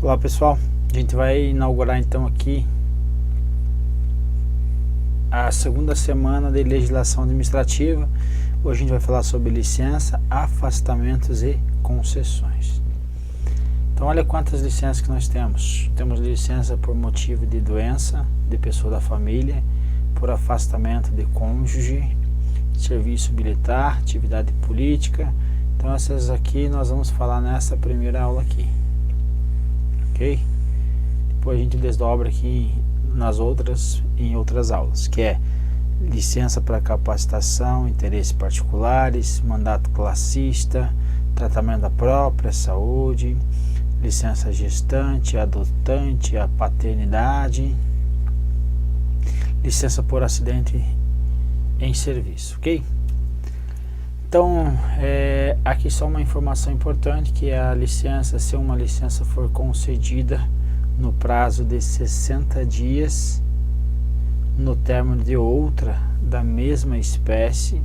Olá pessoal, a gente vai inaugurar então aqui a segunda semana de legislação administrativa. Hoje a gente vai falar sobre licença, afastamentos e concessões. Então olha quantas licenças que nós temos. Temos licença por motivo de doença de pessoa da família, por afastamento de cônjuge, serviço militar, atividade política. Então essas aqui nós vamos falar nessa primeira aula aqui. Ok? Depois a gente desdobra aqui em outras aulas, que é licença para capacitação, interesses particulares, mandato classista, tratamento da própria saúde, licença gestante, adotante, a paternidade, licença por acidente em serviço, ok? Então, aqui só uma informação importante, que a licença, se uma licença for concedida no prazo de 60 dias, no término de outra da mesma espécie,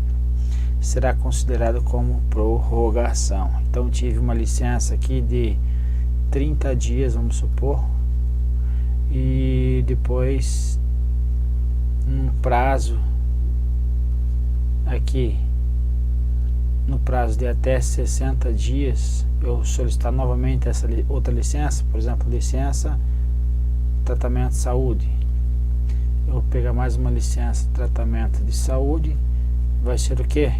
será considerado como prorrogação. Então, tive uma licença aqui de 30 dias, vamos supor, e depois, num prazo aqui, no prazo de até 60 dias, eu solicitar novamente essa outra licença, por exemplo, licença tratamento de saúde. Eu vou pegar mais uma licença tratamento de saúde, vai ser o que?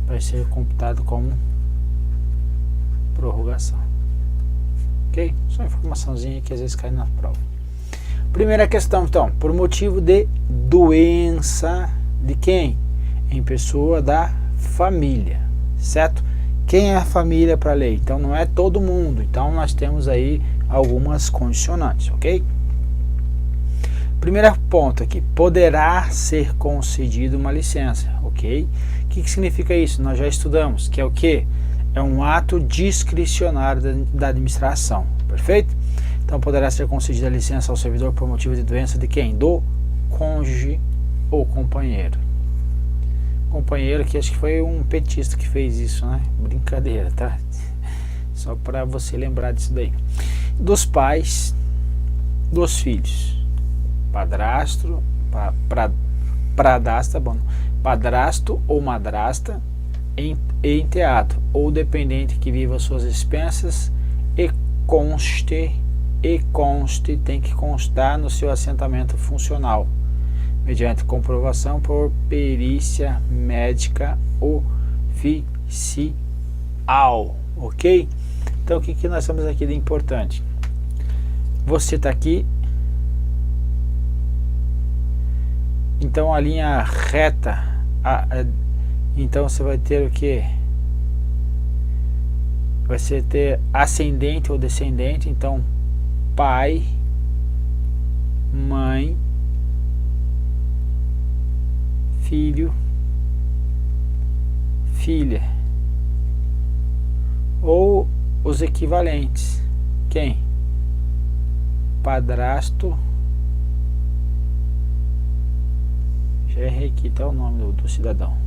Vai ser computado como prorrogação. Ok? Só uma informaçãozinha que às vezes cai na prova. Primeira questão, então, por motivo de doença de quem? Em pessoa da família, certo? Quem é a família para a lei? Então não é todo mundo, então nós temos aí algumas condicionantes, ok? Primeiro ponto aqui, poderá ser concedida uma licença, ok? O que significa isso? Nós já estudamos, que é o que? É um ato discricionário da administração, perfeito? Então poderá ser concedida a licença ao servidor por motivo de doença de quem? Do cônjuge ou companheiro. Companheiro, que acho que foi um petista que fez isso, né? Brincadeira, tá? Só para você lembrar disso daí. Dos pais, dos filhos, padrasto, padrasto ou madrasta, enteado ou dependente que viva às suas expensas e conste, tem que constar no seu assentamento funcional, mediante comprovação por perícia médica oficial, ok? Então o que nós temos aqui de importante? Você está aqui, então a linha reta, então você vai ter o que? Vai ser ter ascendente ou descendente, então pai, mãe, filho, filha, ou os equivalentes, quem? Padrasto, já errei aqui, tá o nome do cidadão,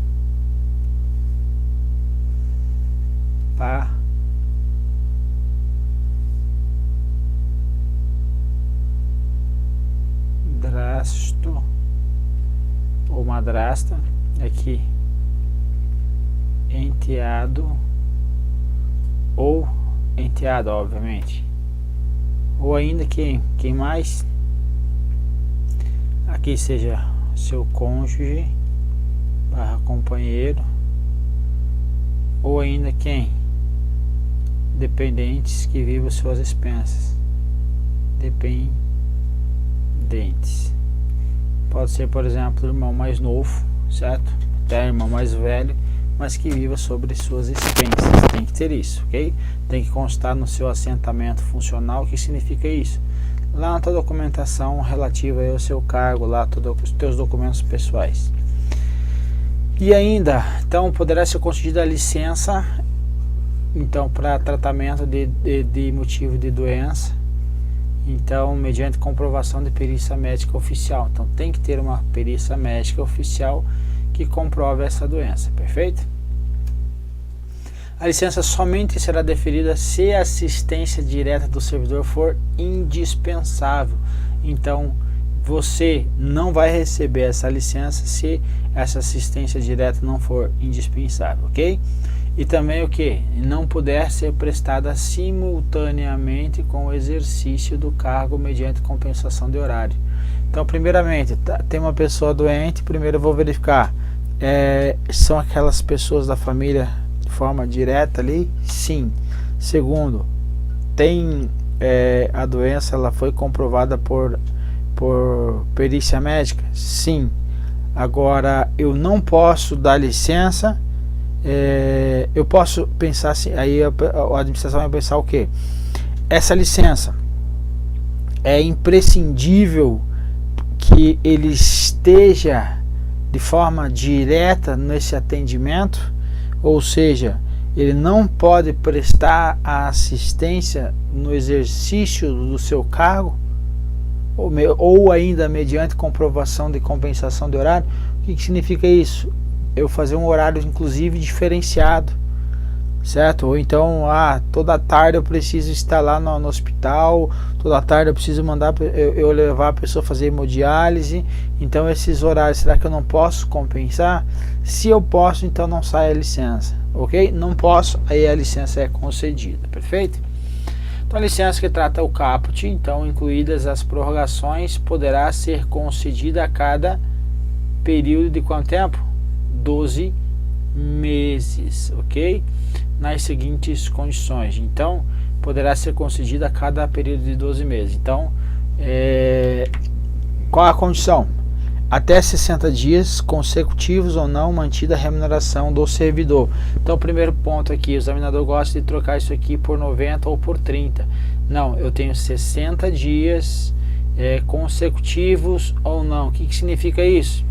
padrasto ou madrasta, aqui enteado ou enteada, obviamente, ou ainda quem mais, aqui seja seu cônjuge barra companheiro, ou ainda quem? Dependentes que vivam suas expensas, dependentes. Pode ser, por exemplo, o irmão mais novo, certo? Até o irmão mais velho, mas que viva sobre suas expensas. Tem que ter isso, ok? Tem que constar no seu assentamento funcional. O que significa isso? Lá na tua documentação relativa ao seu cargo, lá todos os teus documentos pessoais. E ainda, então, poderá ser concedida a licença, então, para tratamento de motivo de doença, então, mediante comprovação de perícia médica oficial. Então, tem que ter uma perícia médica oficial que comprove essa doença, perfeito? A licença somente será deferida se a assistência direta do servidor for indispensável. Então, você não vai receber essa licença se essa assistência direta não for indispensável, ok? E também o que? Não puder ser prestada simultaneamente com o exercício do cargo mediante compensação de horário. Então, primeiramente, tem uma pessoa doente, primeiro eu vou verificar, são aquelas pessoas da família de forma direta ali? Sim. Segundo, tem a doença, ela foi comprovada por perícia médica? Sim. Agora, eu não posso dar licença, eu posso pensar assim, aí a administração vai pensar o quê? Essa licença é imprescindível que ele esteja de forma direta nesse atendimento, ou seja, ele não pode prestar a assistência no exercício do seu cargo, ou ainda mediante comprovação de compensação de horário. O que significa isso? Eu fazer um horário inclusive diferenciado, certo? Ou então, toda tarde eu preciso estar lá no hospital, toda tarde eu preciso mandar eu levar a pessoa a fazer hemodiálise. Então esses horários, será que eu não posso compensar? Se eu posso, então não sai a licença, ok? Não posso, aí a licença é concedida, perfeito? Então a licença que trata o caput, então incluídas as prorrogações, poderá ser concedida a cada período de quanto tempo? 12 meses, ok? Nas seguintes condições. Então, poderá ser concedida a cada período de 12 meses. Então, qual a condição? Até 60 dias consecutivos ou não mantida a remuneração do servidor. Então, o primeiro ponto aqui, o examinador gosta de trocar isso aqui por 90 ou por 30. Não, eu tenho 60 dias consecutivos ou não. O que significa isso?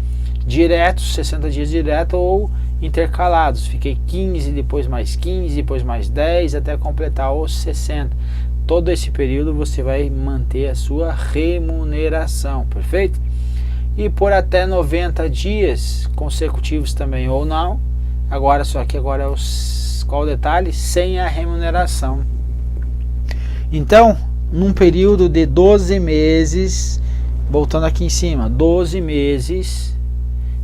Diretos, 60 dias direto ou intercalados. Fiquei 15, depois mais 15, depois mais 10, até completar os 60. Todo esse período você vai manter a sua remuneração, perfeito? E por até 90 dias consecutivos também ou não. Agora, só que agora qual o detalhe? Sem a remuneração. Então, num período de 12 meses, voltando aqui em cima, 12 meses,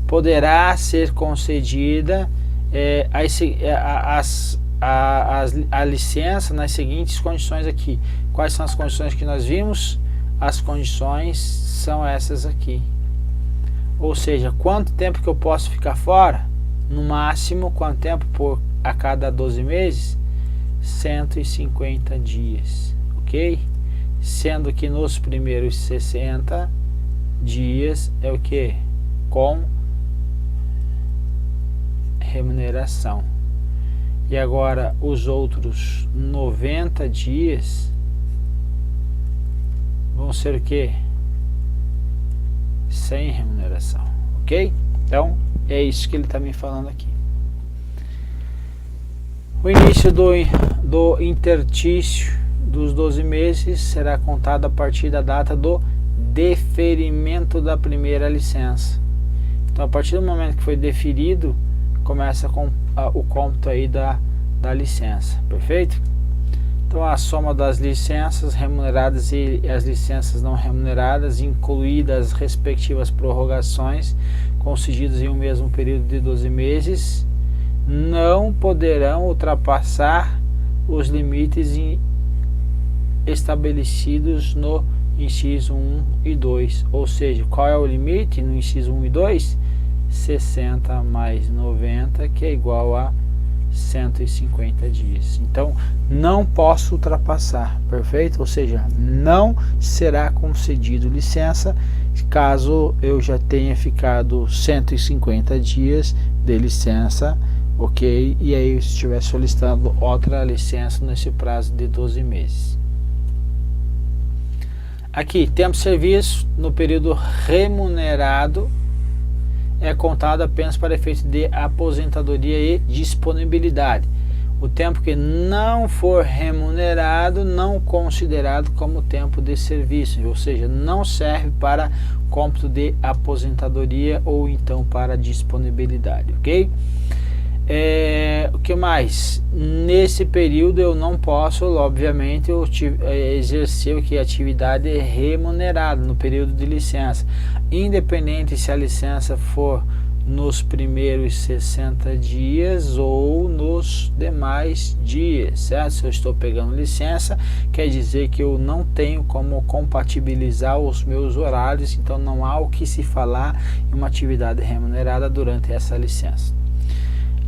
poderá ser concedida a licença nas seguintes condições aqui. Quais são as condições que nós vimos? As condições são essas aqui. Ou seja, quanto tempo que eu posso ficar fora? No máximo, quanto tempo a cada 12 meses? 150 dias, ok? Sendo que nos primeiros 60 dias é o que? Com remuneração. E agora os outros 90 dias vão ser o que? Sem remuneração, ok? Então é isso que ele está me falando aqui. O início do intertício dos 12 meses será contado a partir da data do deferimento da primeira licença. Então, a partir do momento que foi deferido, começa com o cômputo aí da licença, perfeito? Então, a soma das licenças remuneradas e as licenças não remuneradas, incluídas as respectivas prorrogações concedidas em um mesmo período de 12 meses, não poderão ultrapassar os limites estabelecidos no inciso 1 e 2. Ou seja, qual é o limite no inciso 1 e 2? 60 mais 90, que é igual a 150 dias. Então, não posso ultrapassar, perfeito? Ou seja, não será concedido licença caso eu já tenha ficado 150 dias de licença, ok? E aí eu estiver solicitando outra licença nesse prazo de 12 meses. Aqui, tempo de serviço no período remunerado é contado apenas para efeito de aposentadoria e disponibilidade. O tempo que não for remunerado não considerado como tempo de serviço, ou seja, não serve para cômputo de aposentadoria ou então para disponibilidade, ok? O que mais? Nesse período eu não posso, obviamente, exercer o que? Atividade remunerada no período de licença, independente se a licença for nos primeiros 60 dias ou nos demais dias, certo? Se eu estou pegando licença, quer dizer que eu não tenho como compatibilizar os meus horários, então não há o que se falar em uma atividade remunerada durante essa licença.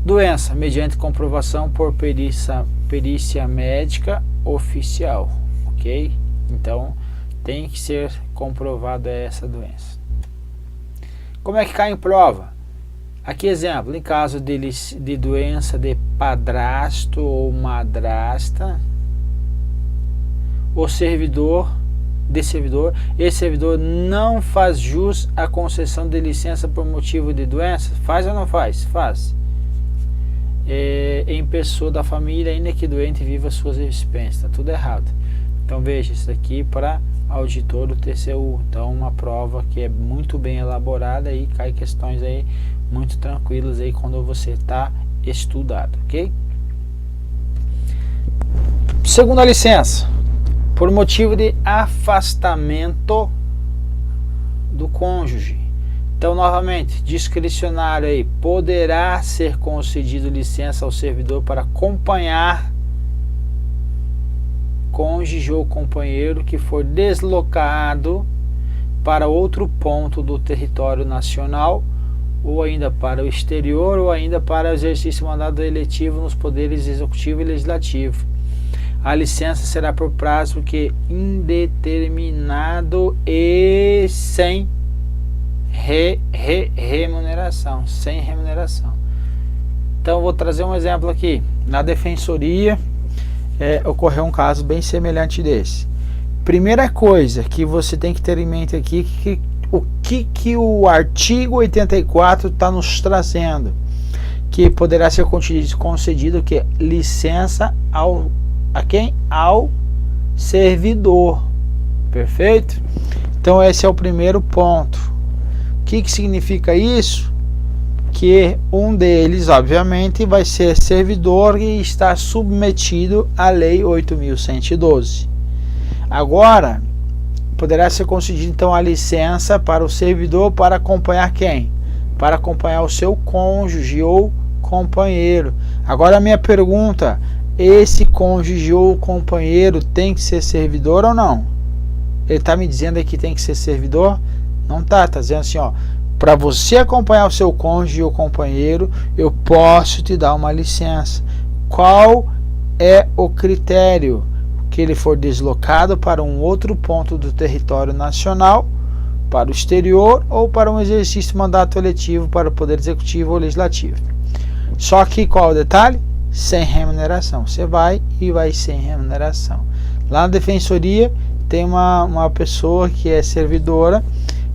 Doença, mediante comprovação por perícia médica oficial, ok? Então, tem que ser comprovada essa doença. Como é que cai em prova? Aqui exemplo, em caso de doença de padrasto ou madrasta, esse servidor não faz jus à concessão de licença por motivo de doença, faz ou não faz? Faz. Em pessoa da família, ainda que doente, viva suas expensas, está tudo errado. Então veja, isso aqui para auditor do TCU, então uma prova que é muito bem elaborada e cai questões aí muito tranquilas aí quando você está estudado, ok? Segunda licença, por motivo de afastamento do cônjuge. Então, novamente, discricionário aí, poderá ser concedido licença ao servidor para acompanhar cônjuge ou companheiro que for deslocado para outro ponto do território nacional, ou ainda para o exterior, ou ainda para o exercício de mandato eletivo nos poderes executivo e legislativo. A licença será por prazo que indeterminado e sem remuneração, sem remuneração. Então vou trazer um exemplo aqui. Na defensoria ocorreu um caso bem semelhante desse. Primeira coisa que você tem que ter em mente aqui, que o artigo 84 está nos trazendo, que poderá ser concedido que licença a quem? Ao servidor. Perfeito? Então esse é o primeiro ponto. O que significa isso? Que um deles, obviamente, vai ser servidor e está submetido à Lei 8.112. Agora, poderá ser concedida então a licença para o servidor para acompanhar quem? Para acompanhar o seu cônjuge ou companheiro. Agora a minha pergunta, esse cônjuge ou companheiro tem que ser servidor ou não? Ele está me dizendo aqui que tem que ser servidor? Não está dizendo assim, ó, para você acompanhar o seu cônjuge ou companheiro, eu posso te dar uma licença. Qual é o critério? Que ele for deslocado para um outro ponto do território nacional, para o exterior ou para um exercício de mandato eletivo para o Poder Executivo ou Legislativo. Só que qual o detalhe? Sem remuneração. Você vai e vai sem remuneração. Lá na defensoria tem uma pessoa que é servidora,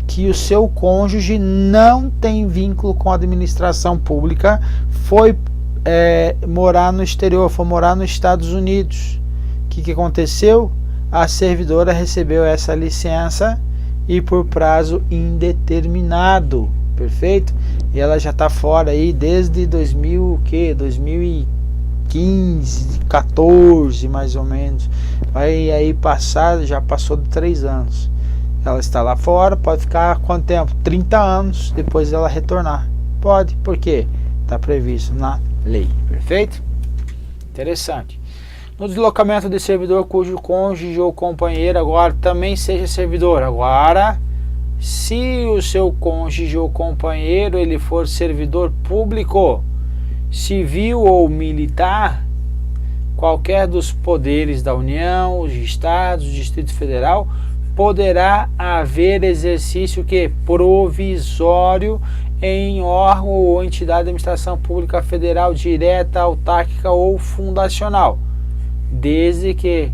que o seu cônjuge não tem vínculo com a administração pública, foi morar no exterior, foi morar nos Estados Unidos. O que aconteceu? A servidora recebeu essa licença e por prazo indeterminado, perfeito? E ela já está fora aí desde 2015, 14 mais ou menos. Vai aí passar, já passou de 3 anos. Ela está lá fora, pode ficar quanto tempo? 30 anos depois dela retornar. Pode, por quê? Está previsto na lei, perfeito? Interessante. No deslocamento de servidor cujo cônjuge ou companheiro agora também seja servidor. Agora, se o seu cônjuge ou companheiro ele for servidor público, civil ou militar, qualquer dos poderes da União, os estados, o Distrito Federal, poderá haver exercício que provisório em órgão ou entidade de administração pública federal, direta, autárquica ou fundacional, desde que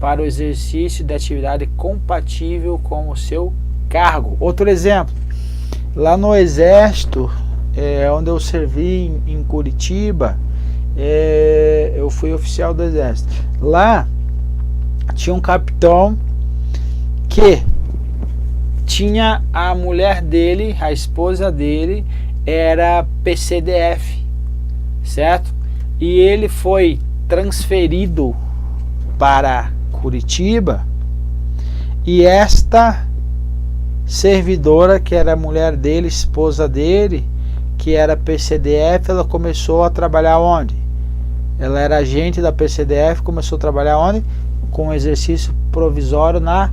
para o exercício de atividade compatível com o seu cargo. Outro exemplo, lá no Exército, onde eu servi em Curitiba, eu fui oficial do Exército. Lá tinha um capitão que tinha a mulher dele, a esposa dele, era PCDF, certo? E ele foi transferido para Curitiba, e esta servidora, que era a mulher dele, esposa dele, que era PCDF, ela começou a trabalhar onde? Ela era agente da PCDF, começou a trabalhar onde? Com exercício provisório na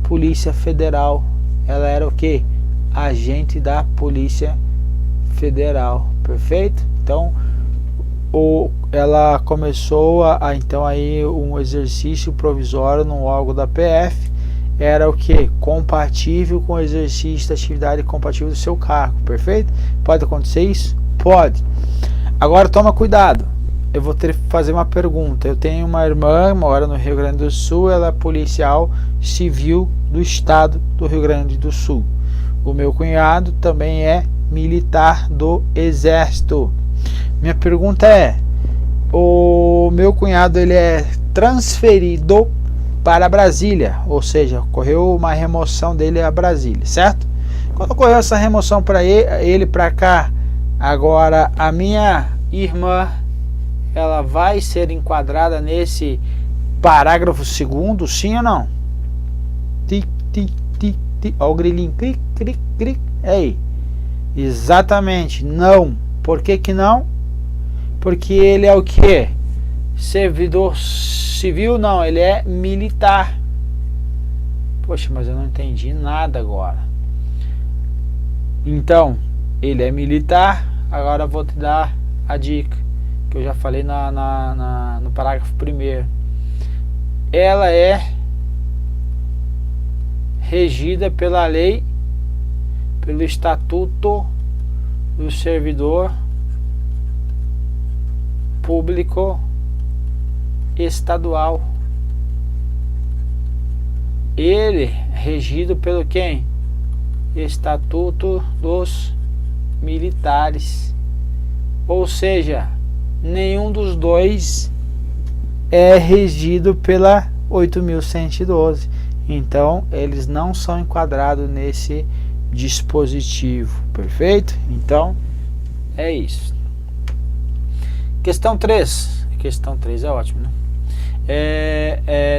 Polícia Federal. Ela era o que? Agente da Polícia Federal, perfeito? Então, ela começou então aí um exercício provisório no órgão da PF. Era o que? Compatível com o exercício da atividade compatível do seu cargo, perfeito? Pode acontecer isso? Pode. Agora toma cuidado, eu vou ter que fazer uma pergunta. Eu tenho uma irmã, mora no Rio Grande do Sul, ela é policial civil do estado do Rio Grande do Sul. O meu cunhado também é militar do Exército. Minha pergunta é, o meu cunhado ele é transferido para Brasília, ou seja, ocorreu uma remoção dele a Brasília, certo? Quando ocorreu essa remoção para ele para cá, agora a minha irmã, ela vai ser enquadrada nesse parágrafo 2º, sim ou não? Tic, tic, tic, tic. Ó o grilinho, cric, cric, cric. Aí, exatamente, não. Por que que não? Porque ele é o que? Servidor civil? Não, ele é militar. Poxa, mas eu não entendi nada agora. Então, ele é militar. Agora eu vou te dar a dica que eu já falei no parágrafo 1º. Ela é regida pela lei, pelo Estatuto do Servidor Público Estadual. Ele é regido pelo quem? Estatuto dos Militares. Ou seja, nenhum dos dois é regido pela 8.112. Então, eles não são enquadrados nesse dispositivo, perfeito? Então, é isso. Questão 3. Questão 3 é ótimo, né?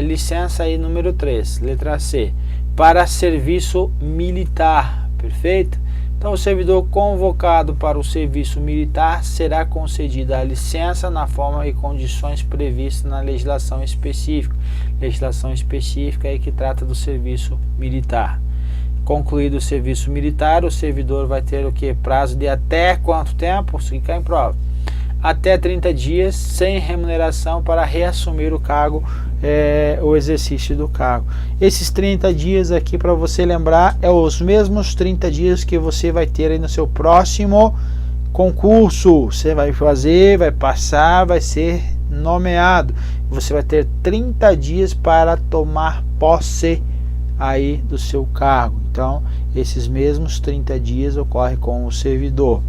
Licença aí número 3, letra C. Para serviço militar, perfeito? Então, o servidor convocado para o serviço militar será concedida a licença na forma e condições previstas na legislação específica. Legislação específica aí que trata do serviço militar. Concluído o serviço militar, o servidor vai ter o que? Prazo de até quanto tempo? Isso aqui cai em prova. Até 30 dias sem remuneração para reassumir o cargo, o exercício do cargo. Esses 30 dias aqui, para você lembrar, é os mesmos 30 dias que você vai ter aí no seu próximo concurso. Você vai fazer, vai passar, vai ser nomeado. Você vai ter 30 dias para tomar posse aí do seu cargo. Então, esses mesmos 30 dias ocorrem com o servidor.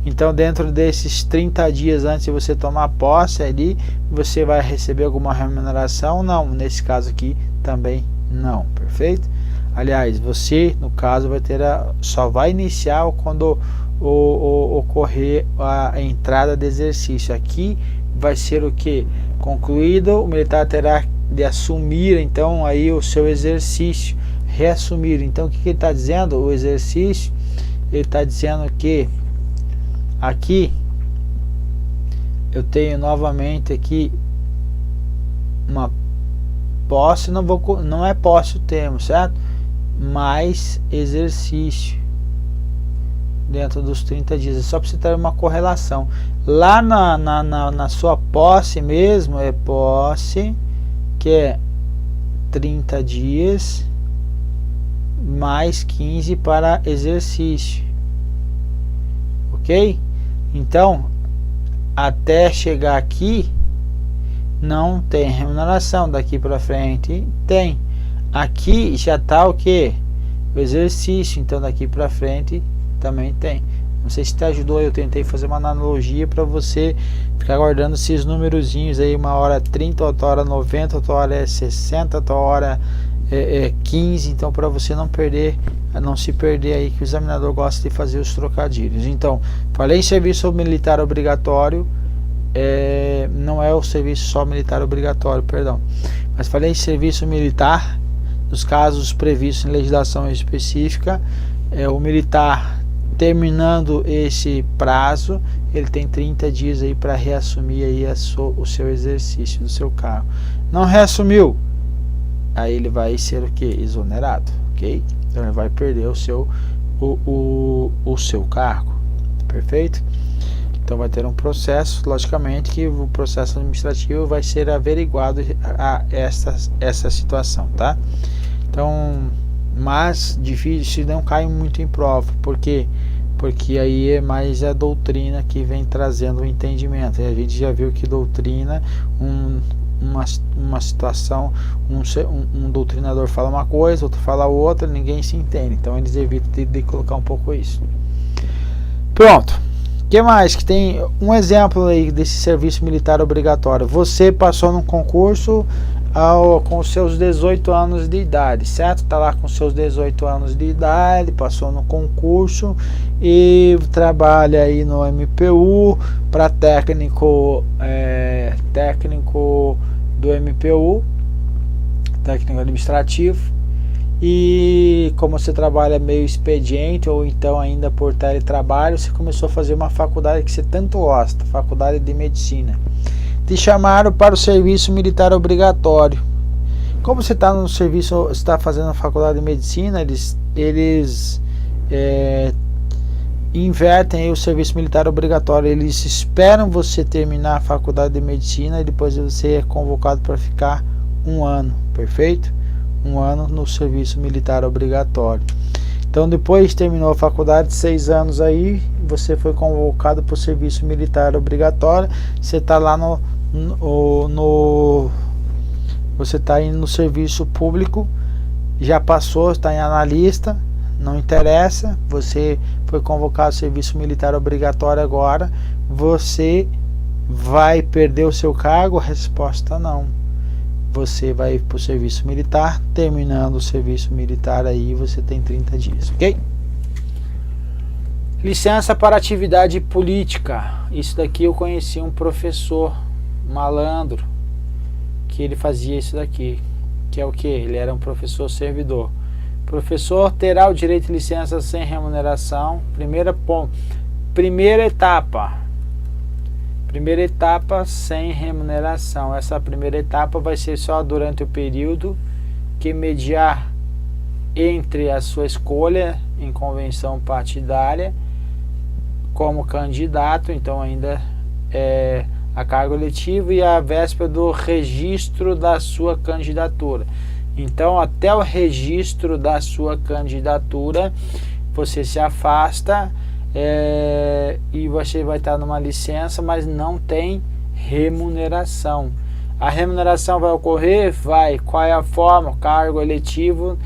Então, dentro desses 30 dias antes de você tomar posse ali, você vai receber alguma remuneração? Não, nesse caso aqui também não, perfeito? Aliás, você, no caso, vai ter só vai iniciar quando ocorrer a entrada de exercício. Aqui vai ser o que? Concluído, o militar terá de assumir, então, aí o seu exercício, reassumir. Então, o que ele está dizendo? O exercício, ele está dizendo que aqui eu tenho novamente aqui uma posse, não é posse o termo, certo? Mais exercício dentro dos 30 dias, é só para você ter uma correlação. Lá na sua posse mesmo, é posse, que é 30 dias mais 15 para exercício, ok? Então, até chegar aqui, não tem remuneração. Daqui para frente, tem. Aqui já está o que? O exercício. Então, daqui para frente, também tem. Não sei se te ajudou, eu tentei fazer uma analogia para você ficar guardando esses numerozinhos aí. Uma hora 30, outra hora 90, outra hora é 60, outra hora é 15. Então, para você não se perder aí, que o examinador gosta de fazer os trocadilhos. Então, falei em serviço militar obrigatório, não é o serviço só militar obrigatório, perdão, mas falei em serviço militar, nos casos previstos em legislação específica, o militar terminando esse prazo, ele tem 30 dias aí para reassumir aí o seu exercício do seu cargo. Não reassumiu, aí ele vai ser o que? Exonerado, ok? Então ele vai perder o seu cargo, perfeito? Então vai ter um processo, logicamente que o processo administrativo vai ser averiguado a essa situação, tá? Então, mas difícil, não cai muito em prova, porque aí é mais a doutrina que vem trazendo o entendimento. E a gente já viu que doutrina, uma situação, um doutrinador fala uma coisa, outro fala outra, ninguém se entende. Então eles evitam de colocar um pouco isso. Pronto. O que mais? Que tem um exemplo aí desse serviço militar obrigatório. Você passou num concurso com seus 18 anos de idade, certo? Tá lá com seus 18 anos de idade, passou no concurso e trabalha aí no MPU para técnico do MPU, técnico administrativo. E como você trabalha meio expediente ou então ainda por teletrabalho, você começou a fazer uma faculdade que você tanto gosta, faculdade de medicina. Te chamaram para o serviço militar obrigatório. Como você está no serviço, está fazendo a faculdade de medicina, eles invertem aí o serviço militar obrigatório. Eles esperam você terminar a faculdade de medicina e depois você é convocado para ficar 1 ano, perfeito? 1 ano no serviço militar obrigatório. Então depois terminou a faculdade, 6 anos aí, você foi convocado para o serviço militar obrigatório. Você está lá você está indo no serviço público, já passou, está em analista, não interessa, você foi convocado ao serviço militar obrigatório agora, você vai perder o seu cargo? A resposta não. Você vai para o serviço militar, terminando o serviço militar aí você tem 30 dias, ok? Licença para atividade política. Isso daqui eu conheci um professor malandro que ele fazia isso daqui, que é o que? Ele era um professor servidor. Professor terá o direito de licença sem remuneração. Primeira etapa sem remuneração. Essa primeira etapa vai ser só durante o período que mediar entre a sua escolha em convenção partidária como candidato, então ainda a cargo eletivo, e a véspera do registro da sua candidatura. Então até o registro da sua candidatura você se afasta e você vai estar numa licença, mas não tem remuneração. A remuneração vai ocorrer? Vai. Qual é a forma? Cargo eletivo,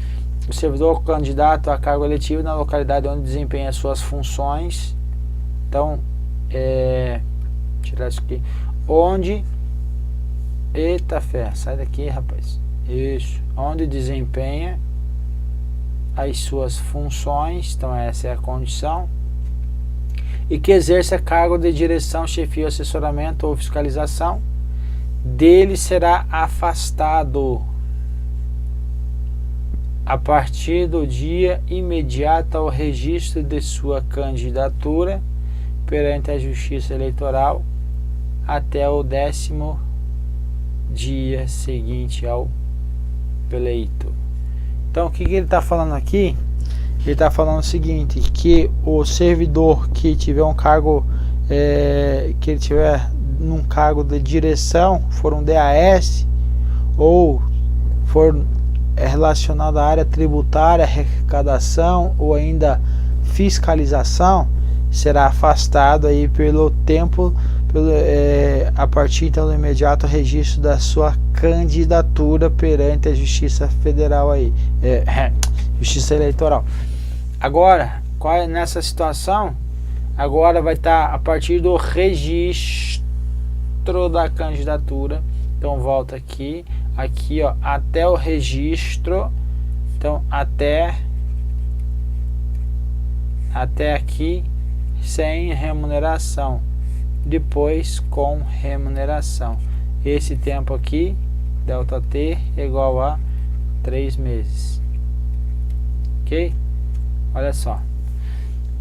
o servidor candidato a cargo eletivo na localidade onde desempenha as suas funções. Então, tirar isso aqui. Onde... Eita fé, sai daqui, rapaz. Isso. Onde desempenha as suas funções. Então, essa é a condição. E que exerça cargo de direção, chefia, assessoramento ou fiscalização, dele será afastado a partir do dia imediato ao registro de sua candidatura perante a Justiça Eleitoral até o 10º dia seguinte ao pleito. Então, o que ele está falando aqui? Ele está falando o seguinte, que o servidor que tiver um cargo, que ele tiver num cargo de direção, for um DAS, ou for relacionado à área tributária, arrecadação, ou ainda fiscalização, será afastado aí pelo tempo, a partir então do imediato registro da sua candidatura perante a Justiça Federal aí, Justiça Eleitoral. Agora, nessa situação, agora vai estar a partir do registro da candidatura. Então volta aqui, ó, até o registro. Então até aqui sem remuneração. depois com remuneração. Esse tempo aqui, ΔT, é igual a 3 meses. Ok? Olha só.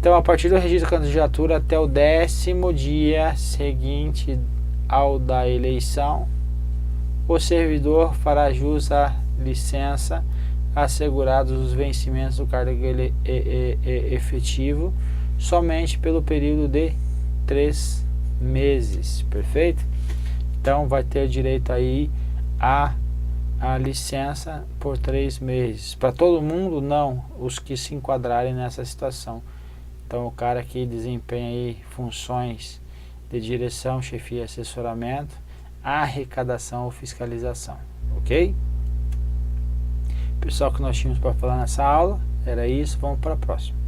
Então, a partir do registro da candidatura até o 10º dia seguinte ao da eleição, o servidor fará jus à licença, assegurados os vencimentos do cargo efetivo, somente pelo período de 3 meses. Perfeito? Então, vai ter direito aí a licença por 3 meses. Para todo mundo, não. Os que se enquadrarem nessa situação. Então, o cara que desempenha aí funções de direção, chefia, assessoramento, arrecadação ou fiscalização. Ok? Pessoal, que nós tínhamos para falar nessa aula era isso. Vamos para a próxima.